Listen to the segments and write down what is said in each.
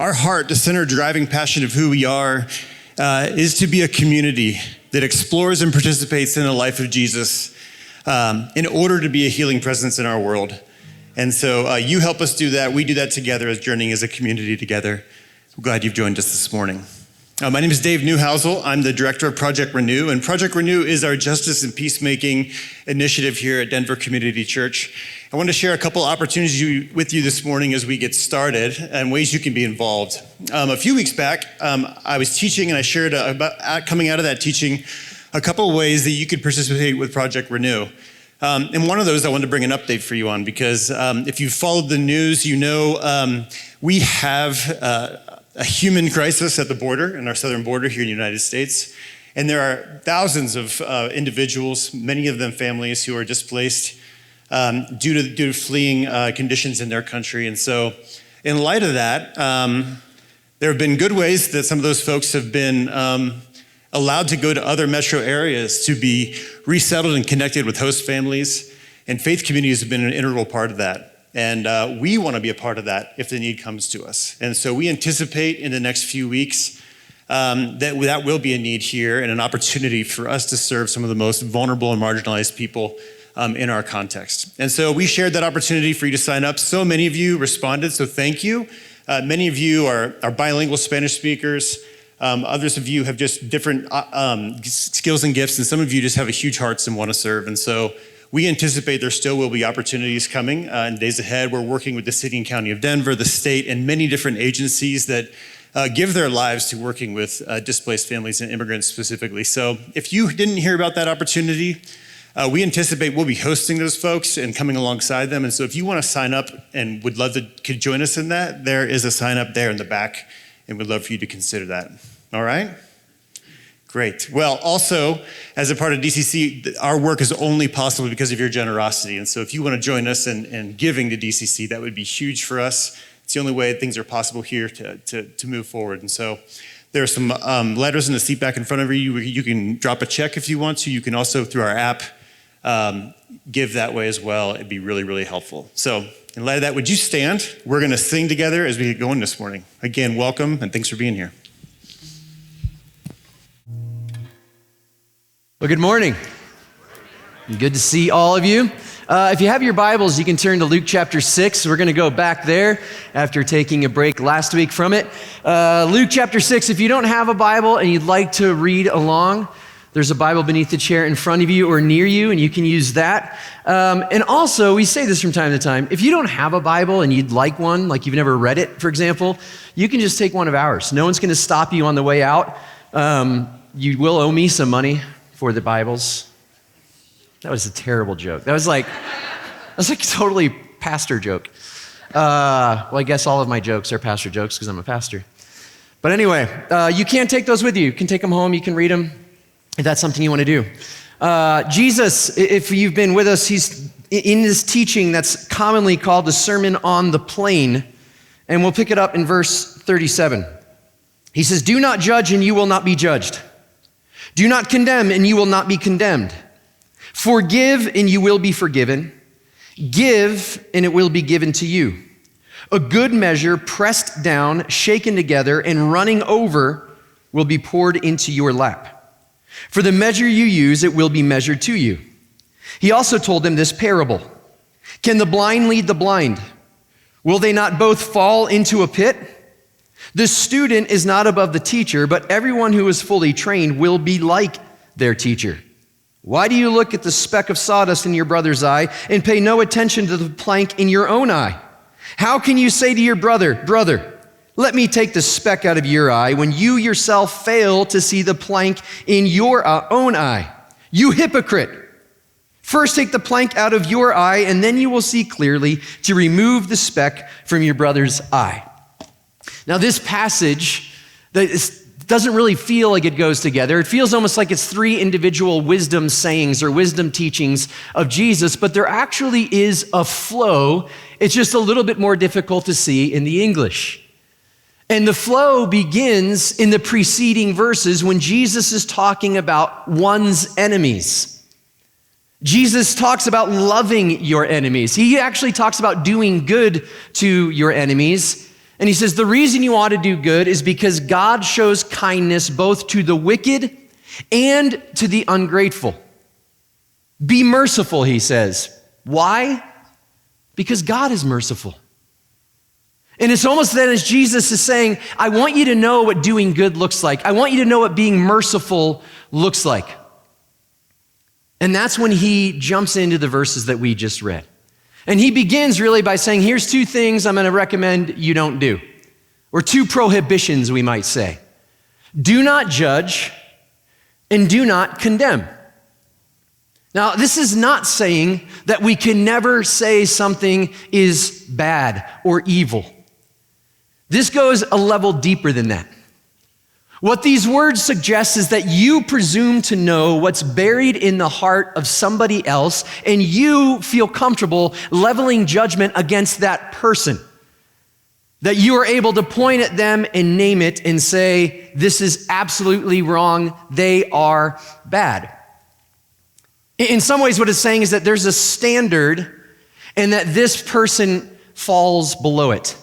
Our heart, the center driving passion of who we are, is to be a community that explores and participates in the life of Jesus in order to be a healing presence in our world. And so you help us do that. We do that together as journeying as a community together. I'm glad you've joined us this morning. My name is Dave Newhousel. I'm the director of Project Renew, and Project Renew is our justice and peacemaking initiative here at Denver Community Church. I want to share a couple opportunities with you this morning as we get started and ways you can be involved. A few weeks back, I was teaching and I shared about coming out of that teaching a couple of ways that you could participate with Project Renew. And one of those I wanted to bring an update for you on because if you've followed the news, you know we have a human crisis at the border, in our southern border here in the United States. And there are thousands of individuals, many of them families, who are displaced due to fleeing conditions in their country. And so in light of that, there have been good ways that some of those folks have been allowed to go to other metro areas to be resettled and connected with host families. And faith communities have been an integral part of that. And we want to be a part of that if the need comes to us. And so we anticipate in the next few weeks that will be a need here and an opportunity for us to serve some of the most vulnerable and marginalized people in our context. And so we shared that opportunity for you to sign up. So many of you responded, so thank you. Many of you are bilingual Spanish speakers. Others of you have just different skills and gifts, and some of you just have a huge hearts and want to serve. And so we anticipate there still will be opportunities coming in days ahead. We're working with the city and county of Denver, the state, and many different agencies that give their lives to working with displaced families and immigrants specifically. So if you didn't hear about that opportunity, we anticipate we'll be hosting those folks and coming alongside them. And so if you want to sign up and would love to could join us in that, there is a sign up there in the back, and we'd love for you to consider that. All right? Great. Well, also, as a part of DCC, our work is only possible because of your generosity. And so if you want to join us in giving to DCC, that would be huge for us. It's the only way things are possible here to move forward. And so there are some letters in the seat back in front of you. You can drop a check if you want to. You can also, through our app, give that way as well. It'd be really, really helpful. So in light of that, would you stand? We're going to sing together as we get going this morning. Again, welcome, and thanks for being here. Well, good morning. Good to see all of you. If you have your Bibles, you can turn to Luke chapter 6. We're going to go back there after taking a break last week from it. Luke chapter 6, if you don't have a Bible and you'd like to read along, there's a Bible beneath the chair in front of you or near you, and you can use that. And also, we say this from time to time, if you don't have a Bible and you'd like one, like you've never read it, for example, you can just take one of ours. No one's going to stop you on the way out. You will owe me some money for the Bibles. That was a terrible joke. That was like a totally pastor joke. Well, I guess all of my jokes are pastor jokes because I'm a pastor. But anyway, you can take those with you. You can take them home. You can read them if that's something you want to do. Jesus, if you've been with us, he's in this teaching that's commonly called the Sermon on the Plain, and we'll pick it up in verse 37. He says, "Do not judge and you will not be judged. Do not condemn, and you will not be condemned. Forgive, and you will be forgiven. Give, and it will be given to you. A good measure, pressed down, shaken together, and running over, will be poured into your lap. For the measure you use, it will be measured to you." He also told them this parable. "Can the blind lead the blind? Will they not both fall into a pit? The student is not above the teacher, but everyone who is fully trained will be like their teacher. Why do you look at the speck of sawdust in your brother's eye and pay no attention to the plank in your own eye? How can you say to your brother, 'Brother, let me take the speck out of your eye,' when you yourself fail to see the plank in your own eye? You hypocrite! First take the plank out of your eye, and then you will see clearly to remove the speck from your brother's eye." Now, this passage doesn't really feel like it goes together. It feels almost like it's three individual wisdom sayings or wisdom teachings of Jesus, but there actually is a flow. It's just a little bit more difficult to see in the English. And the flow begins in the preceding verses when Jesus is talking about one's enemies. Jesus talks about loving your enemies. He actually talks about doing good to your enemies. And he says, the reason you ought to do good is because God shows kindness both to the wicked and to the ungrateful. Be merciful, he says. Why? Because God is merciful. And it's almost then as Jesus is saying, I want you to know what doing good looks like. I want you to know what being merciful looks like. And that's when he jumps into the verses that we just read. And he begins really by saying, here's two things I'm going to recommend you don't do, or two prohibitions, we might say. Do not judge and do not condemn. Now, this is not saying that we can never say something is bad or evil. This goes a level deeper than that. What these words suggest is that you presume to know what's buried in the heart of somebody else, and you feel comfortable leveling judgment against that person. That you are able to point at them and name it and say, this is absolutely wrong, they are bad. In some ways, what it's saying is that there's a standard and that this person falls below it.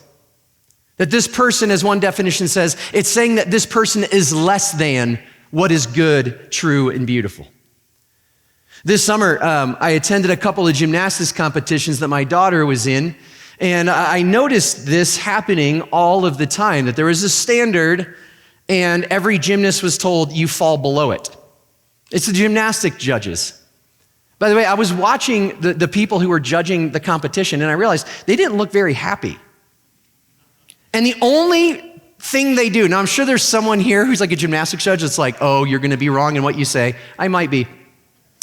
That this person, as one definition says, it's saying that this person is less than what is good, true, and beautiful. This summer, I attended a couple of gymnastics competitions that my daughter was in, and I noticed this happening all of the time, that there was a standard, and every gymnast was told, you fall below it. It's the gymnastic judges. By the way, I was watching the people who were judging the competition, and I realized they didn't look very happy. And the only thing they do, now I'm sure there's someone here who's like a gymnastics judge that's like, oh, you're going to be wrong in what you say. I might be.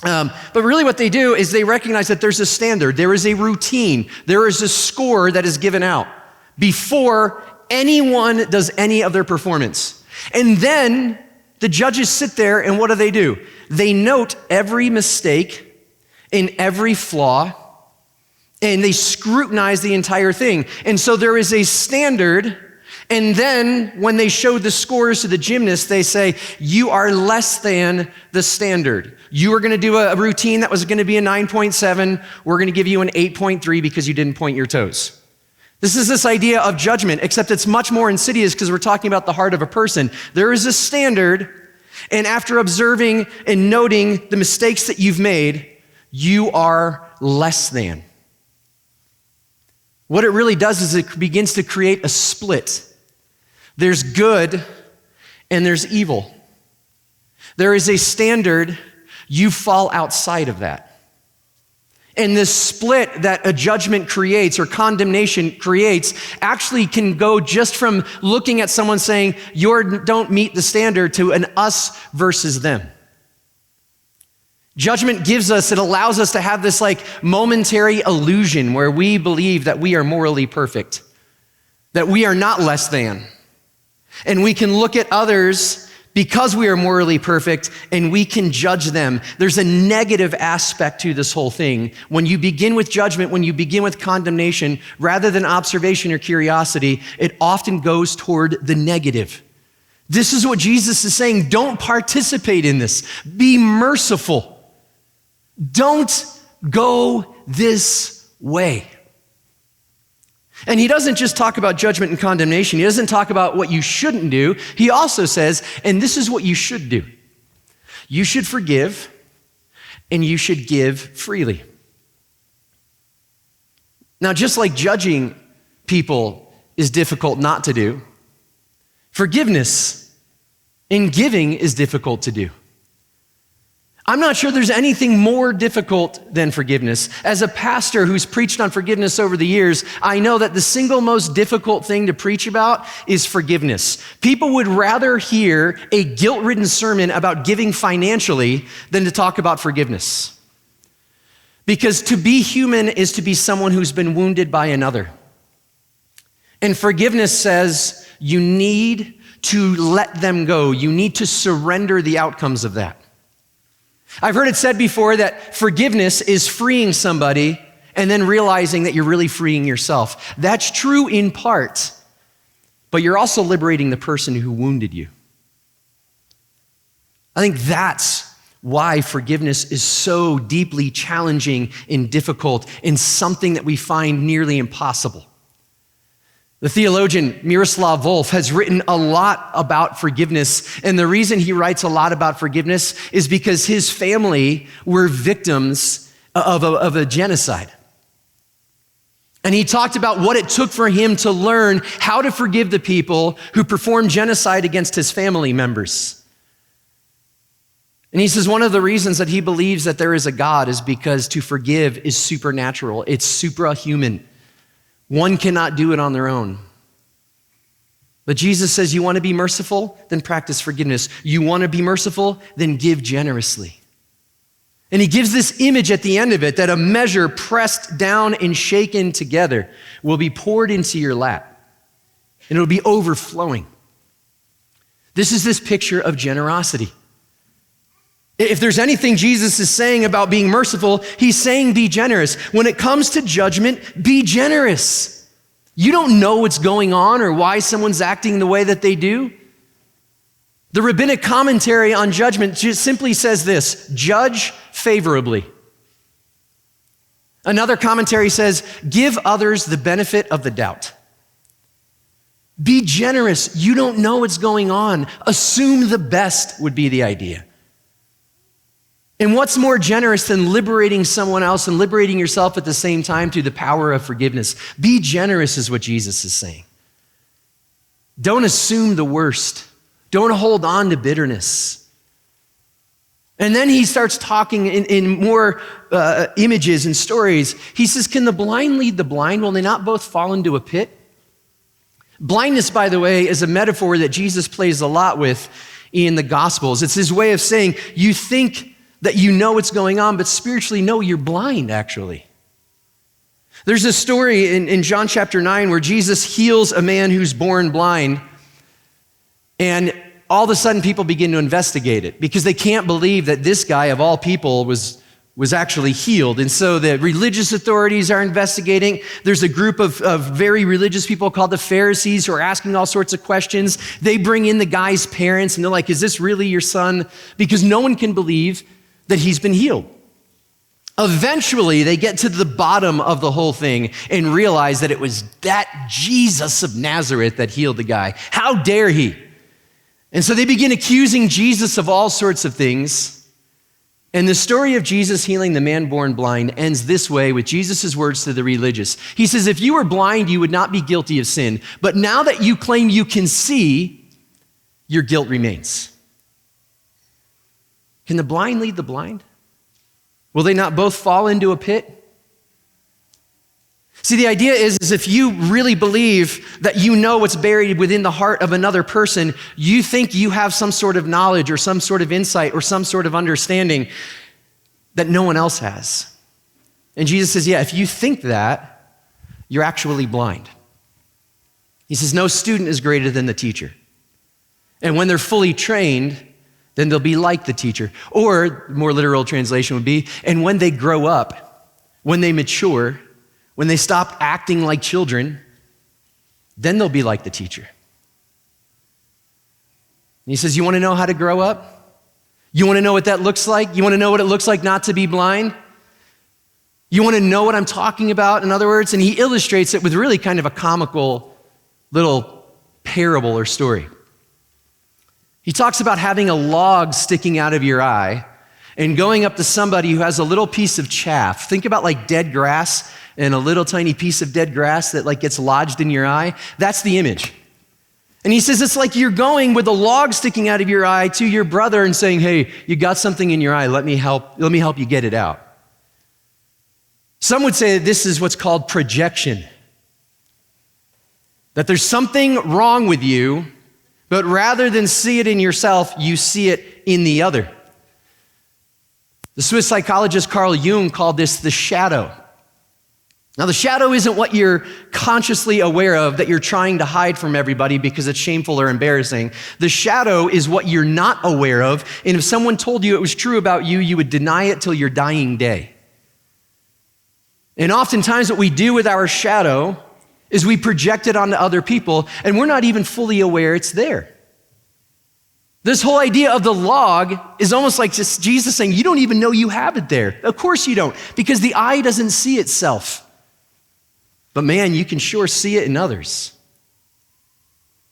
But really what they do is they recognize that there's a standard, there is a routine, there is a score that is given out before anyone does any of their performance. And then the judges sit there, and what do? They note every mistake and every flaw, and they scrutinize the entire thing. And so there is a standard, and then when they show the scores to the gymnasts, they say, you are less than the standard. You are going to do a routine that was going to be a 9.7. We're going to give you an 8.3 because you didn't point your toes. This is this idea of judgment, except it's much more insidious because we're talking about the heart of a person. There is a standard, and after observing and noting the mistakes that you've made, you are less than. What it really does is it begins to create a split. There's good and there's evil. There is a standard, you fall outside of that. And this split that a judgment creates or condemnation creates actually can go just from looking at someone saying, you don't meet the standard, to an us versus them. Judgment gives us, it allows us to have this like momentary illusion where we believe that we are morally perfect, that we are not less than. And we can look at others because we are morally perfect and we can judge them. There's a negative aspect to this whole thing. When you begin with judgment, when you begin with condemnation, rather than observation or curiosity, it often goes toward the negative. This is what Jesus is saying. Don't participate in this. Be merciful. Don't go this way. And he doesn't just talk about judgment and condemnation. He doesn't talk about what you shouldn't do. He also says, and this is what you should do. You should forgive, and you should give freely. Now, just like judging people is difficult not to do, forgiveness and giving is difficult to do. I'm not sure there's anything more difficult than forgiveness. As a pastor who's preached on forgiveness over the years, I know that the single most difficult thing to preach about is forgiveness. People would rather hear a guilt-ridden sermon about giving financially than to talk about forgiveness. Because to be human is to be someone who's been wounded by another. And forgiveness says you need to let them go. You need to surrender the outcomes of that. I've heard it said before that forgiveness is freeing somebody and then realizing that you're really freeing yourself. That's true in part, but you're also liberating the person who wounded you. I think that's why forgiveness is so deeply challenging and difficult and something that we find nearly impossible. The theologian Miroslav Volf has written a lot about forgiveness, and the reason he writes a lot about forgiveness is because his family were victims of a genocide. And he talked about what it took for him to learn how to forgive the people who performed genocide against his family members. And he says one of the reasons that he believes that there is a God is because to forgive is supernatural. It's suprahuman. One cannot do it on their own. But Jesus says, you want to be merciful? Then practice forgiveness. You want to be merciful? Then give generously. And he gives this image at the end of it that a measure pressed down and shaken together will be poured into your lap. And it'll be overflowing. This is this picture of generosity. If there's anything Jesus is saying about being merciful, he's saying be generous. When it comes to judgment, be generous. You don't know what's going on or why someone's acting the way that they do. The rabbinic commentary on judgment just simply says this: judge favorably. Another commentary says, give others the benefit of the doubt. Be generous. You don't know what's going on. Assume the best would be the idea. And what's more generous than liberating someone else and liberating yourself at the same time through the power of forgiveness? Be generous is what Jesus is saying. Don't assume the worst. Don't hold on to bitterness. And then he starts talking in more images and stories. He says, can the blind lead the blind? Will they not both fall into a pit? Blindness, by the way, is a metaphor that Jesus plays a lot with in the Gospels. It's his way of saying, you think that you know what's going on, but spiritually, no, you're blind, actually. There's a story in John chapter 9 where Jesus heals a man who's born blind, and all of a sudden people begin to investigate it because they can't believe that this guy, of all people, was actually healed. And so the religious authorities are investigating. There's a group of very religious people called the Pharisees who are asking all sorts of questions. They bring in the guy's parents, and they're like, is this really your son? Because no one can believe that he's been healed. Eventually, they get to the bottom of the whole thing and realize that it was that Jesus of Nazareth that healed the guy. How dare he? And so they begin accusing Jesus of all sorts of things. And the story of Jesus healing the man born blind ends this way with Jesus' words to the religious. He says, if you were blind, you would not be guilty of sin. But now that you claim you can see, your guilt remains. Can the blind lead the blind? Will they not both fall into a pit? See, the idea is if you really believe that you know what's buried within the heart of another person, you think you have some sort of knowledge or some sort of insight or some sort of understanding that no one else has. And Jesus says, yeah, if you think that, you're actually blind. He says, no student is greater than the teacher. And when they're fully trained, then they'll be like the teacher. Or, more literal translation would be, and when they grow up, when they mature, when they stop acting like children, then they'll be like the teacher. And he says, you want to know how to grow up? You want to know what that looks like? You want to know what it looks like not to be blind? You want to know what I'm talking about, in other words? And he illustrates it with really kind of a comical little parable or story. He talks about having a log sticking out of your eye and going up to somebody who has a little piece of chaff. Think about like dead grass and a little tiny piece of dead grass that like gets lodged in your eye. That's the image. And he says it's like you're going with a log sticking out of your eye to your brother and saying, hey, you got something in your eye, let me help you get it out. Some would say that this is what's called projection. That there's something wrong with you, but rather than see it in yourself, you see it in the other. The Swiss psychologist Carl Jung called this the shadow. Now, the shadow isn't what you're consciously aware of that you're trying to hide from everybody because it's shameful or embarrassing. The shadow is what you're not aware of, and if someone told you it was true about you, you would deny it till your dying day. And oftentimes what we do with our shadow is we project it onto other people, and we're not even fully aware it's there. This whole idea of the log is almost like just Jesus saying, you don't even know you have it there. Of course you don't, because the eye doesn't see itself. But man, you can sure see it in others.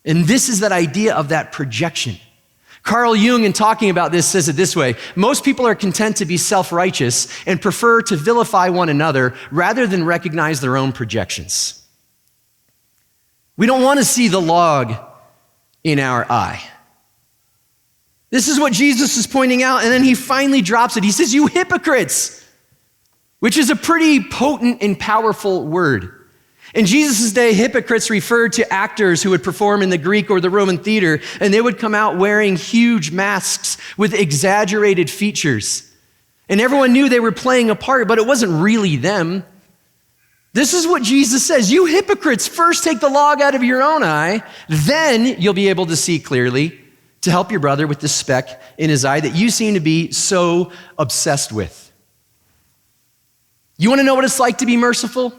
And this is that idea of that projection. Carl Jung, in talking about this, says it this way: most people are content to be self-righteous and prefer to vilify one another rather than recognize their own projections. We don't want to see the log in our eye. This is what Jesus is pointing out, and then he finally drops it. He says, "You hypocrites," which is a pretty potent and powerful word. In Jesus' day, hypocrites referred to actors who would perform in the Greek or the Roman theater, and they would come out wearing huge masks with exaggerated features. And everyone knew they were playing a part, but it wasn't really them. This is what Jesus says: "You hypocrites, first take the log out of your own eye, then you'll be able to see clearly to help your brother with the speck in his eye that you seem to be so obsessed with." You want to know what it's like to be merciful?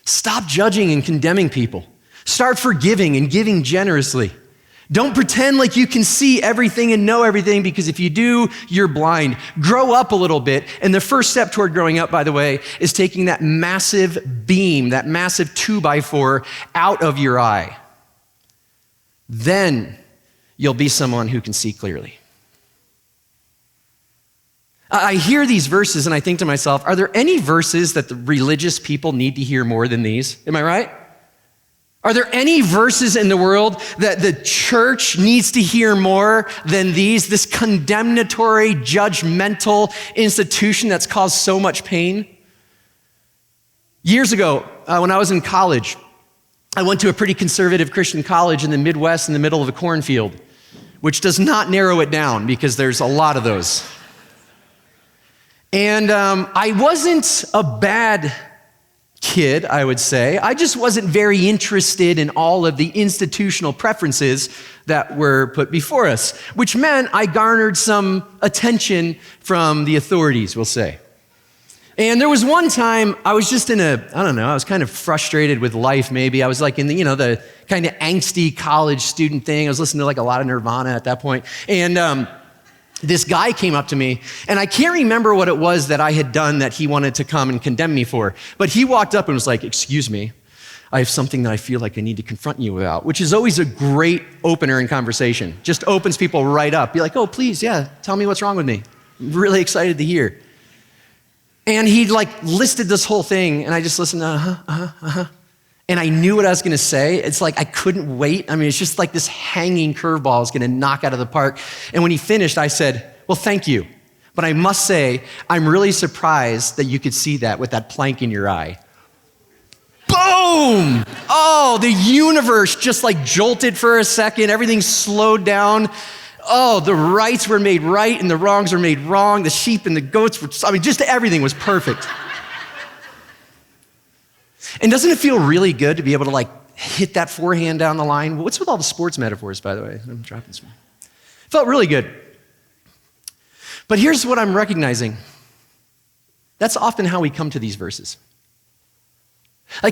Stop judging and condemning people. Start forgiving and giving generously. Don't pretend like you can see everything and know everything, because if you do, you're blind. Grow up a little bit. And the first step toward growing up, by the way, is taking that massive beam, that massive 2x4 out of your eye. Then you'll be someone who can see clearly. I hear these verses and I think to myself, are there any verses that the religious people need to hear more than these? Am I right? Are there any verses in the world that the church needs to hear more than these? This condemnatory, judgmental institution that's caused so much pain? Years ago, when I was in college, I went to a pretty conservative Christian college in the Midwest in the middle of a cornfield, which does not narrow it down because there's a lot of those. And I wasn't a bad kid, I would say. I just wasn't very interested in all of the institutional preferences that were put before us, which meant I garnered some attention from the authorities, we'll say. And there was one time I was just I was kind of frustrated with life maybe. I was like in the kind of angsty college student thing. I was listening to like a lot of Nirvana at that point. And this guy came up to me, and I can't remember what it was that I had done that he wanted to come and condemn me for, but he walked up and was like, "Excuse me, I have something that I feel like I need to confront you about," which is always a great opener in conversation. Just opens people right up. Be like, "Oh, please, yeah, tell me what's wrong with me. I'm really excited to hear." And he listed this whole thing, and I just listened, and I knew what I was gonna say. It's like I couldn't wait. I mean, it's just like this hanging curveball I was gonna knock out of the park. And when he finished, I said, "Well, thank you. But I must say, I'm really surprised that you could see that with that plank in your eye." Boom! Oh, the universe just jolted for a second. Everything slowed down. Oh, the rights were made right and the wrongs were made wrong. The sheep and the goats just everything was perfect. And doesn't it feel really good to be able to hit that forehand down the line? What's with all the sports metaphors, by the way? I'm dropping some. It felt really good. But here's what I'm recognizing. That's often how we come to these verses.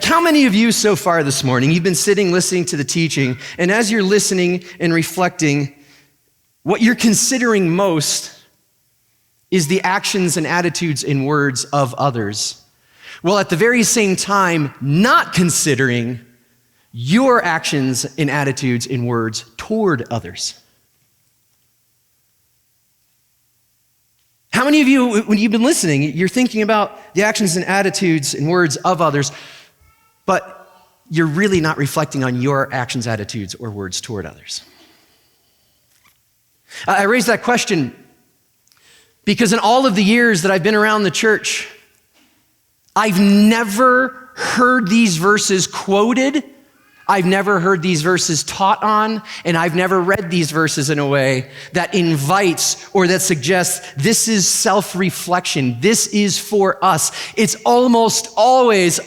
How many of you so far this morning, you've been sitting listening to the teaching, and as you're listening and reflecting, what you're considering most is the actions and attitudes and words of others, while at the very same time not considering your actions and attitudes and words toward others. How many of you, when you've been listening, you're thinking about the actions and attitudes and words of others, but you're really not reflecting on your actions, attitudes, or words toward others? I raise that question because in all of the years that I've been around the church, I've never heard these verses quoted, I've never heard these verses taught on, and I've never read these verses in a way that invites or that suggests this is self-reflection, this is for us. It's almost always,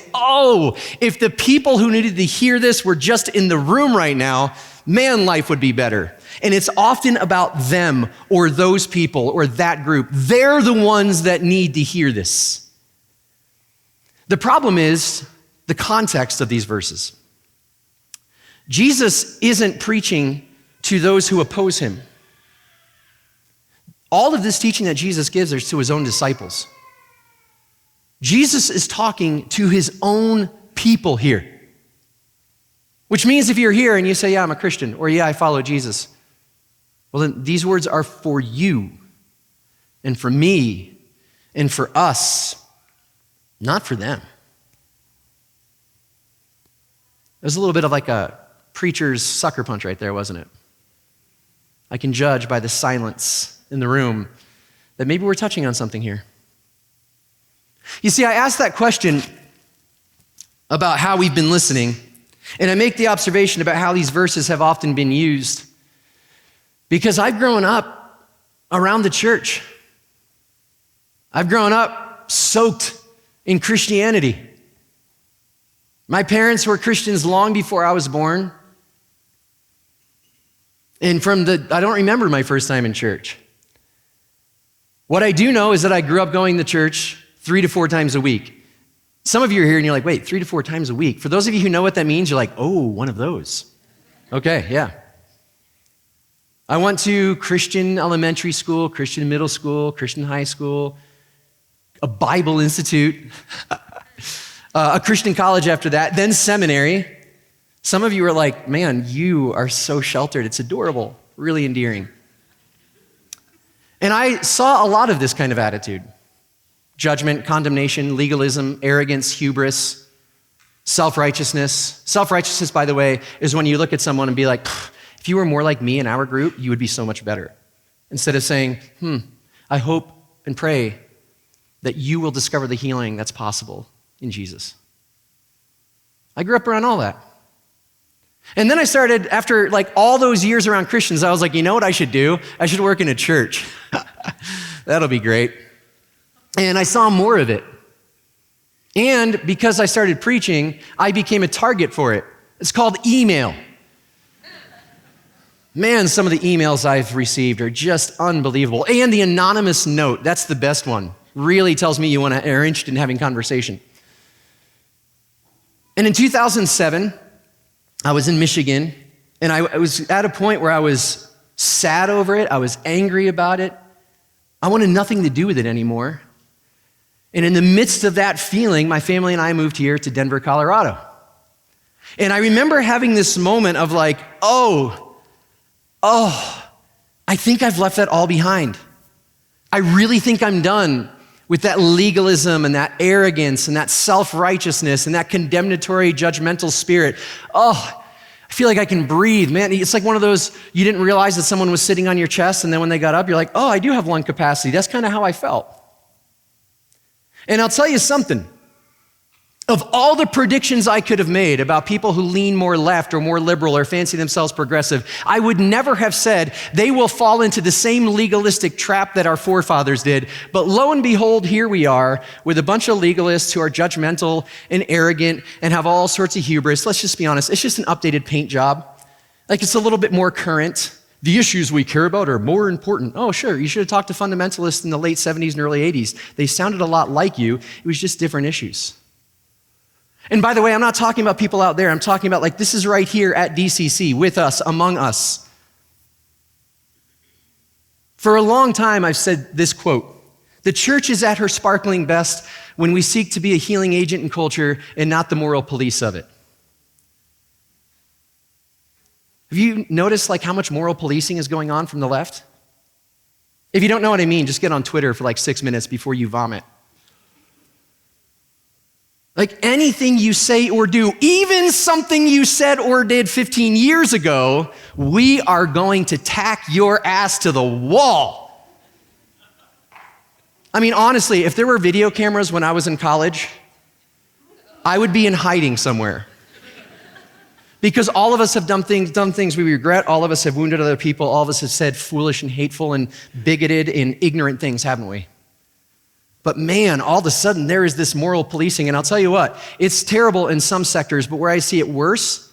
if the people who needed to hear this were just in the room right now, man, life would be better. And it's often about them or those people or that group. They're the ones that need to hear this. The problem is the context of these verses. Jesus isn't preaching to those who oppose him. All of this teaching that Jesus gives is to his own disciples. Jesus is talking to his own people here. Which means if you're here and you say, yeah, I'm a Christian, or yeah, I follow Jesus, well, then these words are for you and for me and for us, not for them. It was a little bit of like a preacher's sucker punch right there, wasn't it? I can judge by the silence in the room that maybe we're touching on something here. You see, I asked that question about how we've been listening, and I make the observation about how these verses have often been used because I've grown up around the church. I've grown up soaked in Christianity. My parents were Christians long before I was born. And I don't remember my first time in church. What I do know is that I grew up going to church 3 to 4 times a week. Some of you are here and you're like, wait, 3 to 4 times a week? For those of you who know what that means, you're like, oh, one of those. Okay, yeah. I went to Christian elementary school, Christian middle school, Christian high school, a Bible institute, a Christian college after that, then seminary. Some of you are like, man, you are so sheltered. It's adorable, really endearing. And I saw a lot of this kind of attitude. Judgment, condemnation, legalism, arrogance, hubris, self-righteousness. Self-righteousness, by the way, is when you look at someone and be like, if you were more like me in our group, you would be so much better. Instead of saying, I hope and pray that you will discover the healing that's possible in Jesus. I grew up around all that. And then I started, after like all those years around Christians, I was like, you know what I should do? I should work in a church. That'll be great. And I saw more of it. And because I started preaching, I became a target for it. It's called email. Man, some of the emails I've received are just unbelievable. And the anonymous note, that's the best one. Really tells me are interested in having conversation. And in 2007, I was in Michigan, and I was at a point where I was sad over it. I was angry about it. I wanted nothing to do with it anymore. And in the midst of that feeling, my family and I moved here to Denver, Colorado. And I remember having this moment of like, oh, I think I've left that all behind. I really think I'm done with that legalism and that arrogance and that self-righteousness and that condemnatory, judgmental spirit. Oh, I feel like I can breathe. Man, it's like one of those, you didn't realize that someone was sitting on your chest, and then when they got up, you're like, oh, I do have lung capacity. That's kind of how I felt. And I'll tell you something. Of all the predictions I could have made about people who lean more left or more liberal or fancy themselves progressive, I would never have said they will fall into the same legalistic trap that our forefathers did. But lo and behold, here we are with a bunch of legalists who are judgmental and arrogant and have all sorts of hubris. Let's just be honest. It's just an updated paint job. Like it's a little bit more current. The issues we care about are more important. Oh, sure. You should have talked to fundamentalists in the late 70s and early 80s. They sounded a lot like you. It was just different issues. And by the way, I'm not talking about people out there. I'm talking about like this is right here at DCC with us, among us. For a long time, I've said this quote, the church is at her sparkling best when we seek to be a healing agent in culture and not the moral police of it. Have you noticed like how much moral policing is going on from the left? If you don't know what I mean, just get on Twitter for like 6 minutes before you vomit. Like anything you say or do, even something you said or did 15 years ago, we are going to tack your ass to the wall. I mean, honestly, if there were video cameras when I was in college, I would be in hiding somewhere. Because all of us have done things we regret. All of us have wounded other people. All of us have said foolish and hateful and bigoted and ignorant things, haven't we? But man, all of a sudden there is this moral policing. And I'll tell you what, it's terrible in some sectors, but where I see it worse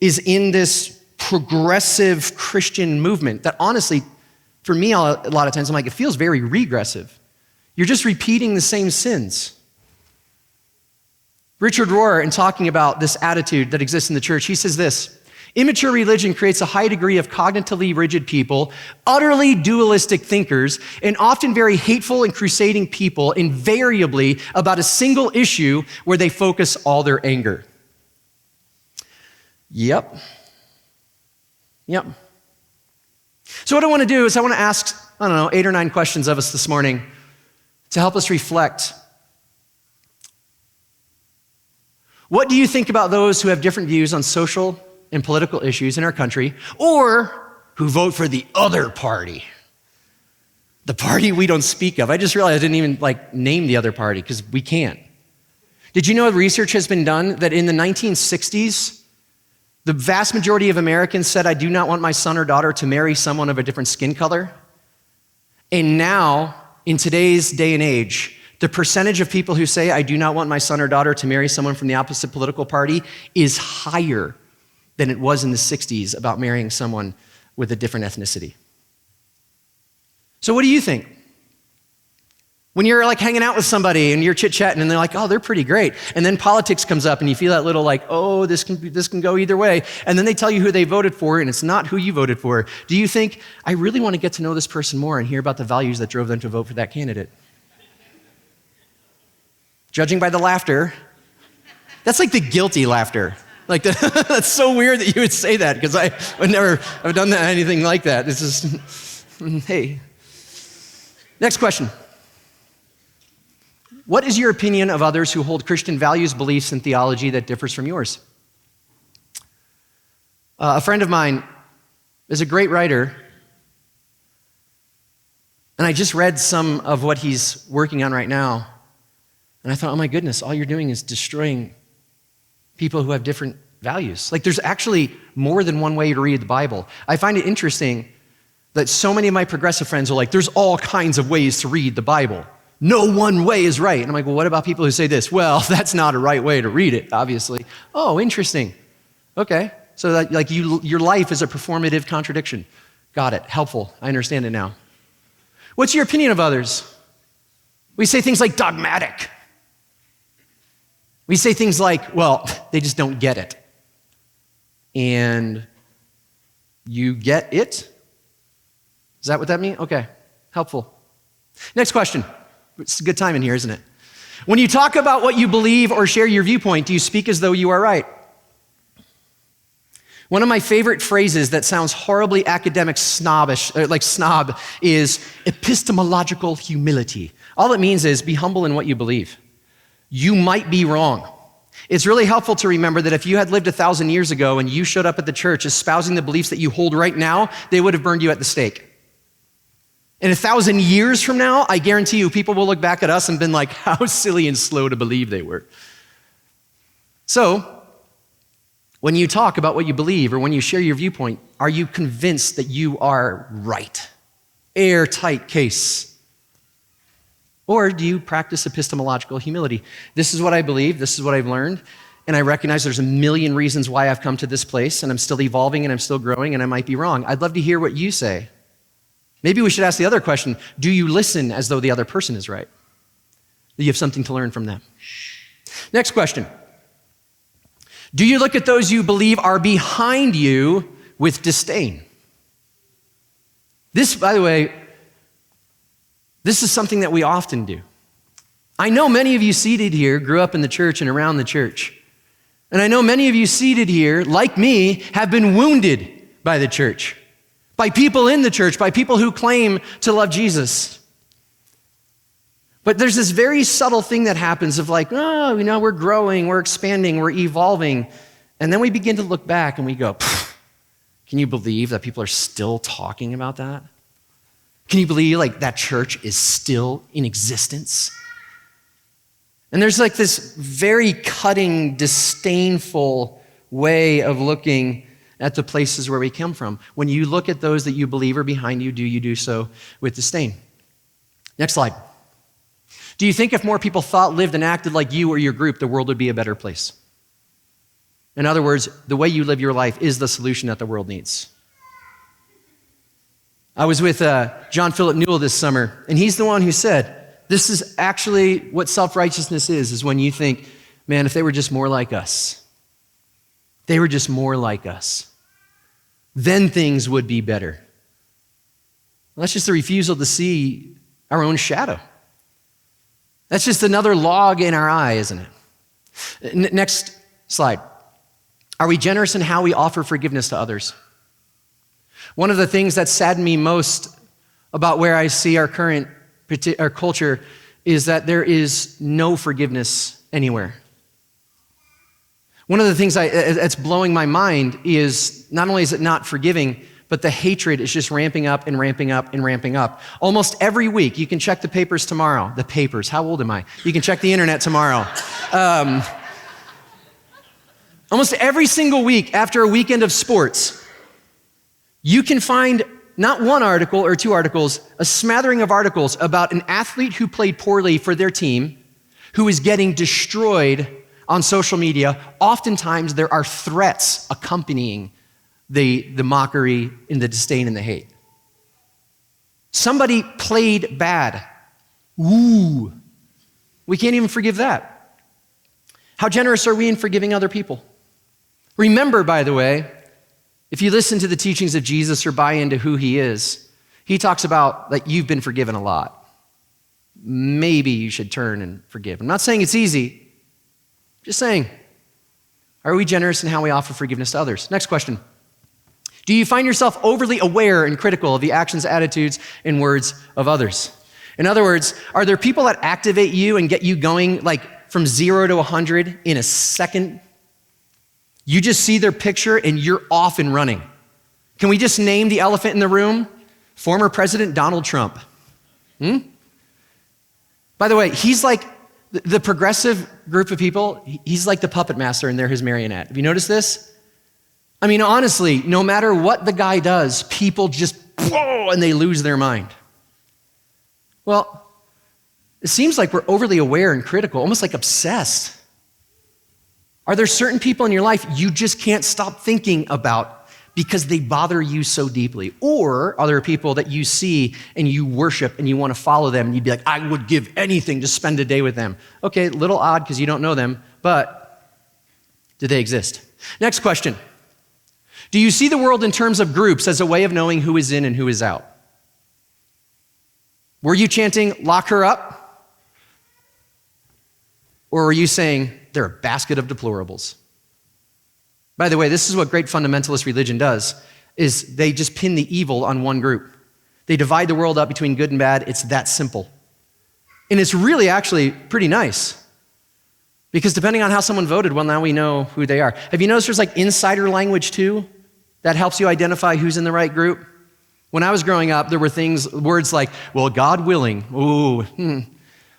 is in this progressive Christian movement that honestly, for me, a lot of times I'm like, it feels very regressive. You're just repeating the same sins. Richard Rohr, in talking about this attitude that exists in the church, he says this, immature religion creates a high degree of cognitively rigid people, utterly dualistic thinkers, and often very hateful and crusading people, invariably about a single issue where they focus all their anger. Yep. So what I want to do is I want to ask, 8 or 9 questions of us this morning to help us reflect. What do you think about those who have different views on social and political issues in our country, or who vote for the other party? The party we don't speak of. I just realized I didn't even name the other party because we can't. Did you know research has been done that in the 1960s, the vast majority of Americans said, I do not want my son or daughter to marry someone of a different skin color? And now, in today's day and age, the percentage of people who say, I do not want my son or daughter to marry someone from the opposite political party is higher than it was in the 60s about marrying someone with a different ethnicity. So what do you think? When you're hanging out with somebody and you're chit-chatting and they're like, oh, they're pretty great. And then politics comes up and you feel that little oh, this can go either way. And then they tell you who they voted for and it's not who you voted for. Do you think, I really want to get to know this person more and hear about the values that drove them to vote for that candidate? Judging by the laughter, that's the guilty laughter. That's so weird that you would say that because I would never have done anything like that. This is, hey. Next question. What is your opinion of others who hold Christian values, beliefs, and theology that differs from yours? A friend of mine is a great writer, and I just read some of what he's working on right now, and I thought, oh my goodness, all you're doing is destroying people who have different values. There's actually more than one way to read the Bible. I find it interesting that so many of my progressive friends are there's all kinds of ways to read the Bible. No one way is right. And I'm well, what about people who say this? Well, that's not a right way to read it, obviously. Oh, interesting. Okay. So that your life is a performative contradiction. Got it. Helpful. I understand it now. What's your opinion of others? We say things like dogmatic. We say things like, well, they just don't get it. And you get it? Is that what that means? Okay. Helpful. Next question. It's a good time in here, isn't it? When you talk about what you believe or share your viewpoint, do you speak as though you are right? One of my favorite phrases that sounds horribly academic snobbish, snob, is epistemological humility. All it means is be humble in what you believe. You might be wrong. It's really helpful to remember that if you had lived 1,000 years ago and you showed up at the church espousing the beliefs that you hold right now, they would have burned you at the stake. In 1,000 years from now, I guarantee you people will look back at us and been like, how silly and slow to believe they were. So, when you talk about what you believe or when you share your viewpoint, are you convinced that you are right? Airtight case. Or do you practice epistemological humility? This is what I believe, this is what I've learned, and I recognize there's a million reasons why I've come to this place, and I'm still evolving and I'm still growing, and I might be wrong. I'd love to hear what you say. Maybe we should ask the other question, do you listen as though the other person is right? Do you have something to learn from them? Next question. Do you look at those you believe are behind you with disdain? This, by the way, this is something that we often do. I know many of you seated here grew up in the church and around the church. And I know many of you seated here, like me, have been wounded by the church. By people in the church, by people who claim to love Jesus. But there's this very subtle thing that happens of we're growing, we're expanding, we're evolving. And then we begin to look back and we go, can you believe that people are still talking about that? Can you believe that church is still in existence? And there's this very cutting, disdainful way of looking at the places where we come from. When you look at those that you believe are behind you, do you do so with disdain? Next slide. Do you think if more people thought, lived, and acted like you or your group, the world would be a better place? In other words, the way you live your life is the solution that the world needs. I was with John Philip Newell this summer, and he's the one who said, this is actually what self-righteousness is when you think, man, if they were just more like us, they were just more like us, then things would be better. Well, that's just a refusal to see our own shadow. That's just another log in our eye, isn't it? Next slide. Are we generous in how we offer forgiveness to others? One of the things that saddened me most about where I see our current our culture is that there is no forgiveness anywhere. One of the things that's blowing my mind is not only is it not forgiving, but the hatred is just ramping up and ramping up and ramping up. Almost every week, you can check the papers tomorrow. The papers, how old am I? You can check the internet tomorrow. Almost every single week after a weekend of sports, you can find not one article or two articles, a smattering of articles about an athlete who played poorly for their team, who is getting destroyed on social media. Oftentimes, there are threats accompanying the mockery and the disdain and the hate. Somebody played bad. Ooh, we can't even forgive that. How generous are we in forgiving other people? Remember, by the way, if you listen to the teachings of Jesus or buy into who he is, he talks about that you've been forgiven a lot. Maybe you should turn and forgive. I'm not saying it's easy, just saying, are we generous in how we offer forgiveness to others? Next question. Do you find yourself overly aware and critical of the actions, attitudes, and words of others? In other words, are there people that activate you and get you going like from 0 to 100 in a second? You just see their picture and you're off and running. Can we just name the elephant in the room? Former President Donald Trump. By the way, he's like the progressive group of people, he's like the puppet master and they're his marionette. Have you noticed this? I mean, honestly, no matter what the guy does, people just, whoa, and they lose their mind. Well, it seems like we're overly aware and critical, almost like obsessed. Are there certain people in your life you just can't stop thinking about because they bother you so deeply? Or are there people that you see and you worship and you want to follow them and you'd be like, I would give anything to spend a day with them? Okay, a little odd because you don't know them, but do they exist? Next question. Do you see the world in terms of groups as a way of knowing who is in and who is out? Were you chanting, lock her up? Or were you saying, they're a basket of deplorables? By the way, this is what great fundamentalist religion does, is they just pin the evil on one group. They divide the world up between good and bad. It's that simple. And it's really actually pretty nice. Because depending on how someone voted, well, now we know who they are. Have you noticed there's like insider language too? That helps you identify who's in the right group? When I was growing up, there were words like, well, God willing, ooh,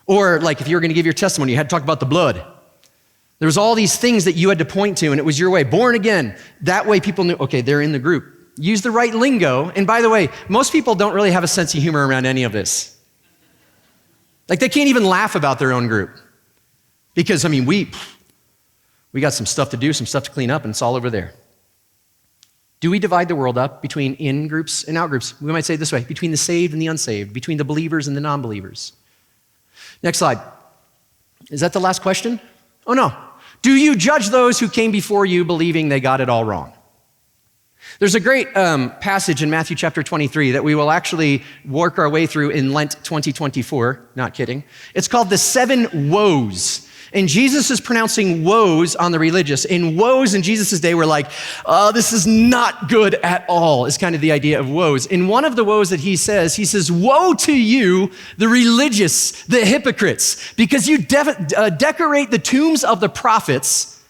Or like if you were gonna give your testimony, you had to talk about the blood. There was all these things that you had to point to, and it was your way. Born again. That way people knew, okay, they're in the group. Use the right lingo. And by the way, most people don't really have a sense of humor around any of this. Like they can't even laugh about their own group. Because, I mean, we got some stuff to do, some stuff to clean up, and it's all over there. Do we divide the world up between in groups and out groups? We might say it this way, between the saved and the unsaved, between the believers and the non-believers. Next slide. Is that the last question? Oh, no. Do you judge those who came before you believing they got it all wrong? There's a great passage in Matthew chapter 23 that we will actually work our way through in Lent 2024. Not kidding. It's called the 7 woes. And Jesus is pronouncing woes on the religious. And woes in Jesus' day were like, this is not good at all, is kind of the idea of woes. In one of the woes that he says, woe to you, the religious, the hypocrites, because you decorate the tombs of the prophets,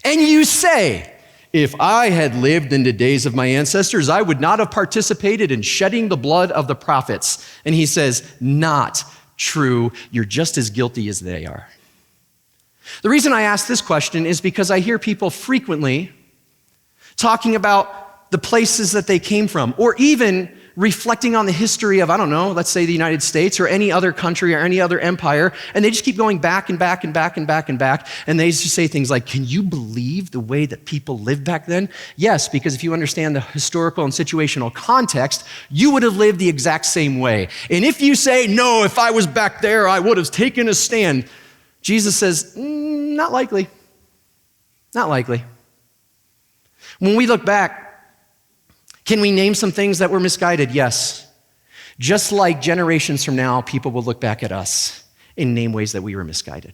and you say, if I had lived in the days of my ancestors, I would not have participated in shedding the blood of the prophets. And he says, not true. You're just as guilty as they are. The reason I ask this question is because I hear people frequently talking about the places that they came from, or even reflecting on the history of, I don't know, let's say the United States or any other country or any other empire, and they just keep going back and back and back and back and back, and they just say things like, can you believe the way that people lived back then? Yes, because if you understand the historical and situational context, you would have lived the exact same way. And if you say, no, if I was back there, I would have taken a stand, Jesus says, not likely. Not likely. When we look back, can we name some things that were misguided? Yes. Just like generations from now, people will look back at us and name ways that we were misguided.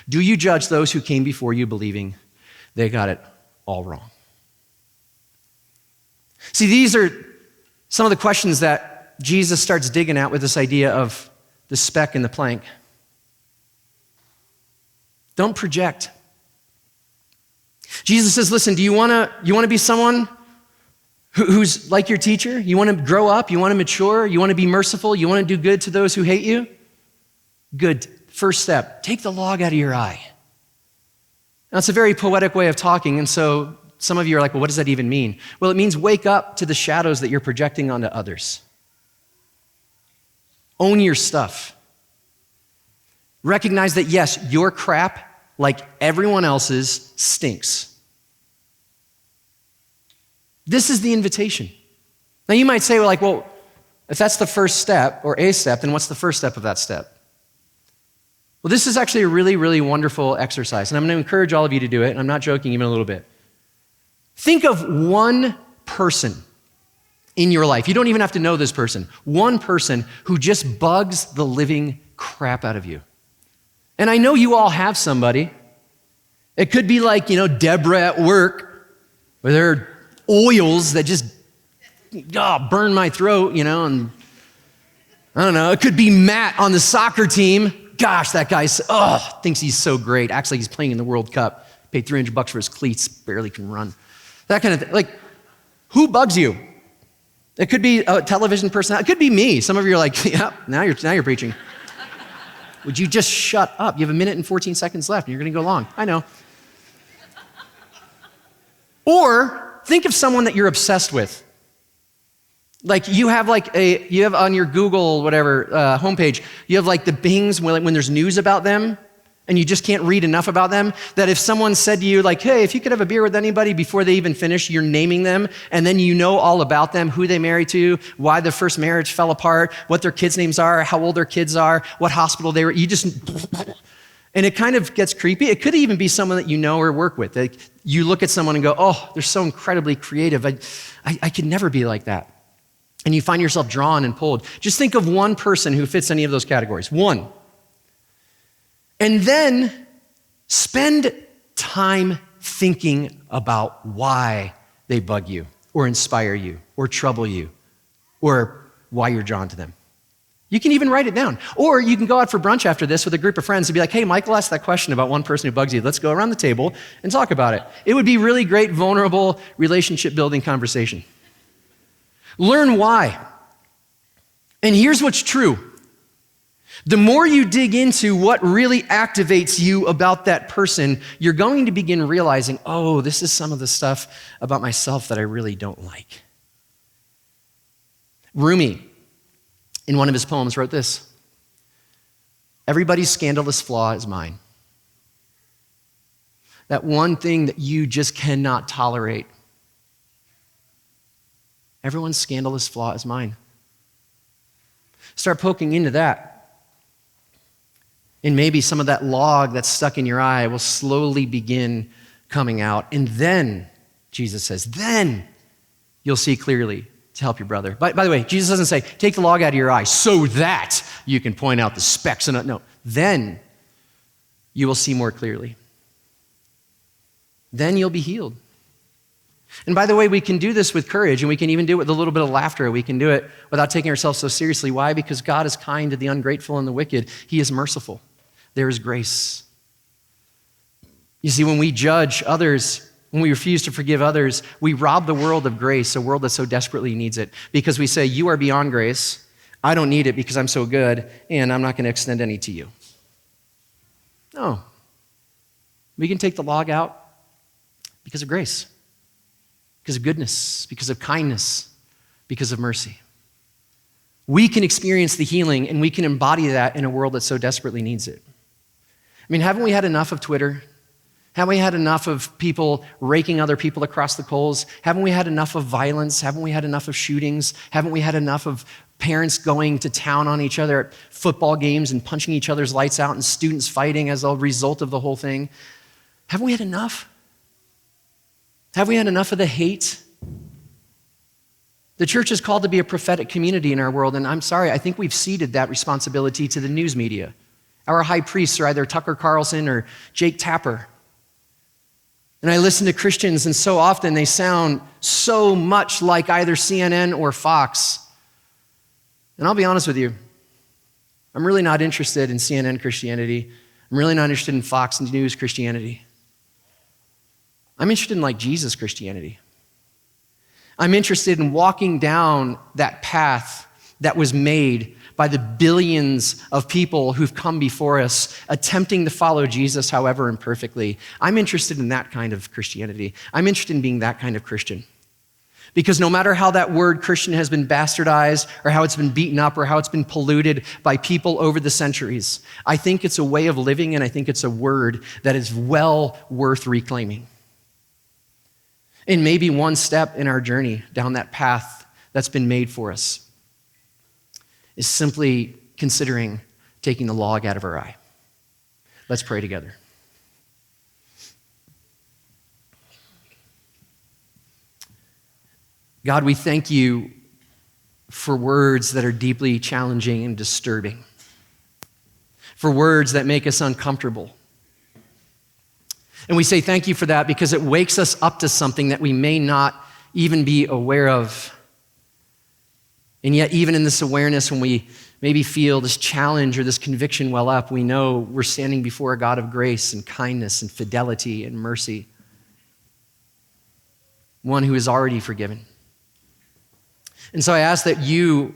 Do you judge those who came before you believing they got it all wrong? See, these are some of the questions that Jesus starts digging at with this idea of the speck in the plank. Don't project. Jesus says, listen, do you want to be someone who's like your teacher? You want to grow up? You want to mature? You want to be merciful? You want to do good to those who hate you? Good. First step, take the log out of your eye. Now, it's a very poetic way of talking, and so some of you are like, well, what does that even mean? Well, it means wake up to the shadows that you're projecting onto others. Own your stuff. Recognize that, yes, your crap, like everyone else's, stinks. This is the invitation. Now, you might say, well, if that's the first step or a step, then what's the first step of that step? Well, this is actually a really, really wonderful exercise, and I'm going to encourage all of you to do it, and I'm not joking even a little bit. Think of one person in your life. You don't even have to know this person. One person who just bugs the living crap out of you. And I know you all have somebody. It could be like, Deborah at work, where there are oils that just burn my throat, and I don't know. It could be Matt on the soccer team. Gosh, that guy thinks he's so great. Acts like he's playing in the World Cup. Paid $300 for his cleats, barely can run. That kind of thing. Like, who bugs you? It could be a television person. It could be me. Some of you are like, yeah, now you're preaching. Would you just shut up? You have 1 minute and 14 seconds left, and you're going to go long. I know. Or think of someone that you're obsessed with. Like you have on your Google homepage, you have like the Bings when there's news about them, and you just can't read enough about them, that if someone said to you like, hey, if you could have a beer with anybody before they even finish, you're naming them, and then you know all about them, who they married to, why their first marriage fell apart, what their kids' names are, how old their kids are, what hospital they were, and it kind of gets creepy. It could even be someone that you know or work with. Like, you look at someone and go, oh, they're so incredibly creative. I could never be like that. And you find yourself drawn and pulled. Just think of one person who fits any of those categories. One. And then spend time thinking about why they bug you or inspire you or trouble you or why you're drawn to them. You can even write it down. Or you can go out for brunch after this with a group of friends and be like, hey, Michael asked that question about one person who bugs you. Let's go around the table and talk about it. It would be really great, vulnerable, relationship-building conversation. Learn why. And here's what's true. The more you dig into what really activates you about that person, you're going to begin realizing, oh, this is some of the stuff about myself that I really don't like. Rumi, in one of his poems, wrote this: everybody's scandalous flaw is mine. That one thing that you just cannot tolerate. Everyone's scandalous flaw is mine. Start poking into that. And maybe some of that log that's stuck in your eye will slowly begin coming out. And then, Jesus says, then you'll see clearly to help your brother. By the way, Jesus doesn't say, take the log out of your eye so that you can point out the specks. No, then you will see more clearly. Then you'll be healed. And by the way, we can do this with courage, and we can even do it with a little bit of laughter. We can do it without taking ourselves so seriously. Why? Because God is kind to the ungrateful and the wicked. He is merciful. There is grace. You see, when we judge others, when we refuse to forgive others, we rob the world of grace, a world that so desperately needs it, because we say, you are beyond grace. I don't need it because I'm so good, and I'm not going to extend any to you. No. We can take the log out because of grace, because of goodness, because of kindness, because of mercy. We can experience the healing, and we can embody that in a world that so desperately needs it. I mean, haven't we had enough of Twitter? Haven't we had enough of people raking other people across the coals? Haven't we had enough of violence? Haven't we had enough of shootings? Haven't we had enough of parents going to town on each other at football games and punching each other's lights out and students fighting as a result of the whole thing? Haven't we had enough? Have we had enough of the hate? The church is called to be a prophetic community in our world, and I'm sorry, I think we've ceded that responsibility to the news media. Our high priests are either Tucker Carlson or Jake Tapper. And I listen to Christians, and so often they sound so much like either CNN or Fox. And I'll be honest with you, I'm really not interested in CNN Christianity. I'm really not interested in Fox News Christianity. I'm interested in like Jesus Christianity. I'm interested in walking down that path that was made by the billions of people who've come before us, attempting to follow Jesus, however imperfectly. I'm interested in that kind of Christianity. I'm interested in being that kind of Christian. Because no matter how that word Christian has been bastardized, or how it's been beaten up, or how it's been polluted by people over the centuries, I think it's a way of living, and I think it's a word that is well worth reclaiming. And maybe one step in our journey down that path that's been made for us is simply considering taking the log out of our eye. Let's pray together. God, we thank you for words that are deeply challenging and disturbing, for words that make us uncomfortable. And we say thank you for that because it wakes us up to something that we may not even be aware of. And yet, even in this awareness, when we maybe feel this challenge or this conviction well up, we know we're standing before a God of grace and kindness and fidelity and mercy, one who is already forgiven. And so I ask that you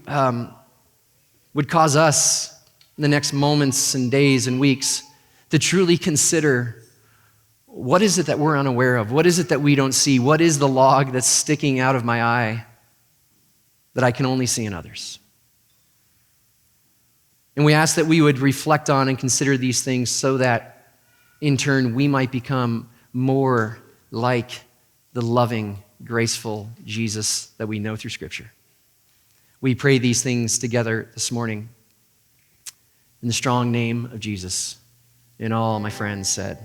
would cause us in the next moments and days and weeks to truly consider, what is it that we're unaware of? What is it that we don't see? What is the log that's sticking out of my eye that I can only see in others? And we ask that we would reflect on and consider these things so that, in turn, we might become more like the loving, graceful Jesus that we know through Scripture. We pray these things together this morning in the strong name of Jesus. And all my friends said,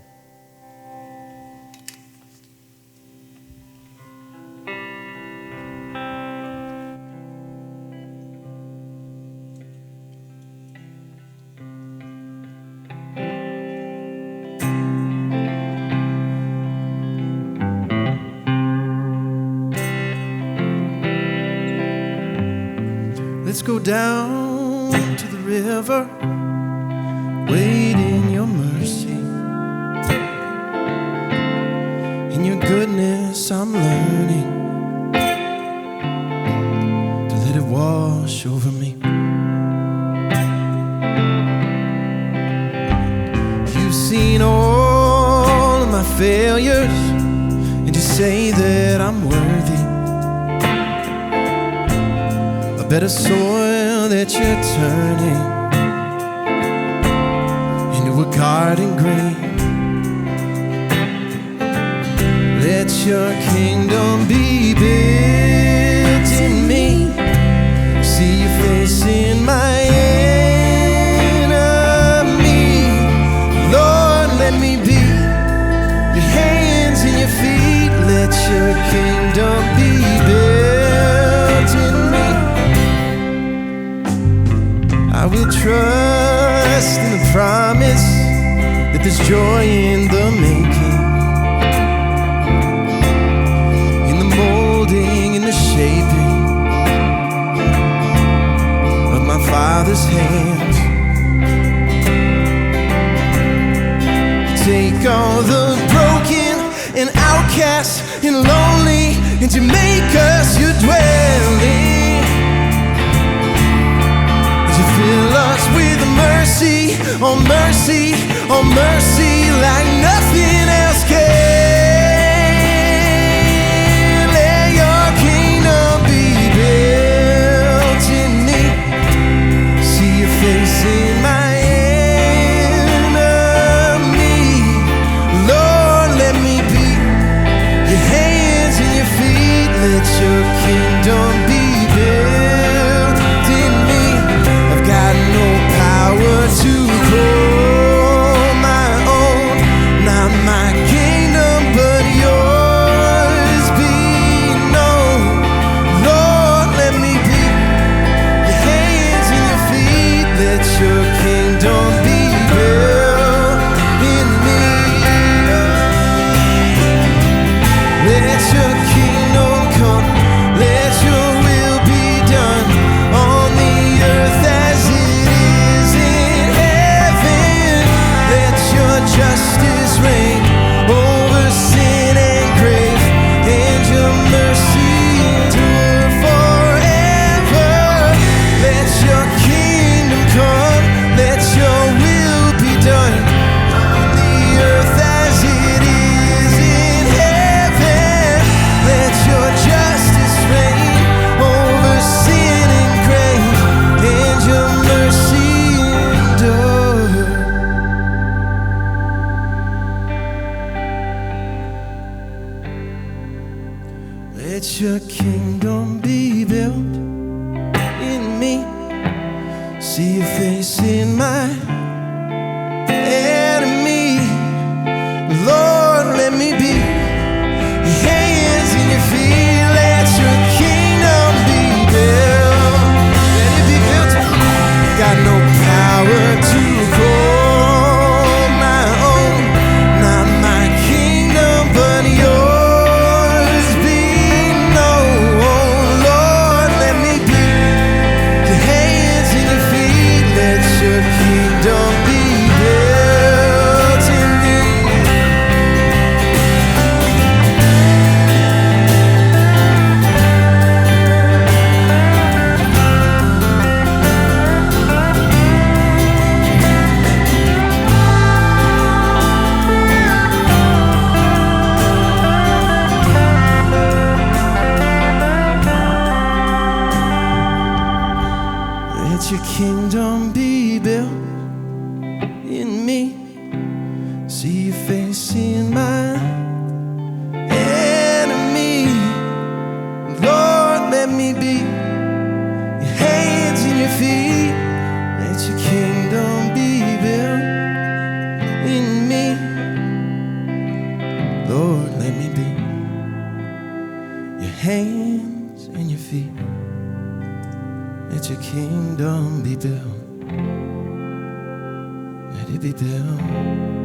let's go down to the river, wade in your mercy. In your goodness, I'm learning to let it wash over me. You've seen all of my failures, and you say that I'm worthy. A better soil that you're turning into a garden green. Let your kingdom be built in me. See your face in my enemy. Lord, let me be your hands and your feet. Let your kingdom be built in me. I will trust in the promise that there's joy in the making, in the molding, in the shaping of my Father's hands. Take all the broken and outcast and lonely, and to make us your dwelling. Fill us with mercy, oh mercy, oh mercy, like nothing else can. Let your kingdom be built in me. See your face in my enemy. Lord, let me be your hands and your feet. Let your kingdom be built in me. Got no power to call my own, not my Let your kingdom come. Let your will be done on the earth as it is in heaven. Let your justice reign over sin and grave, and your mercy endure forever. Let your kingdom come. Let your will be done on the earth as it is in heaven. Let your justice reign over sin and grave, and your mercy endure. Let your kingdom be built in me. See your face in my enemy. Lord, let me be your hands and your feet. Let your kingdom be built. Let it be built. Got no power to call my own. Not my kingdom, but yours be known. Lord, let me be your hands and your feet. Let your kingdom be built in me. Let your kingdom be built in me. See your face in my enemy. Lord, let me be your hands and your feet. Let your kingdom be built in me. Lord, let me be your hands and your feet. Let your kingdom be built. Let it be built.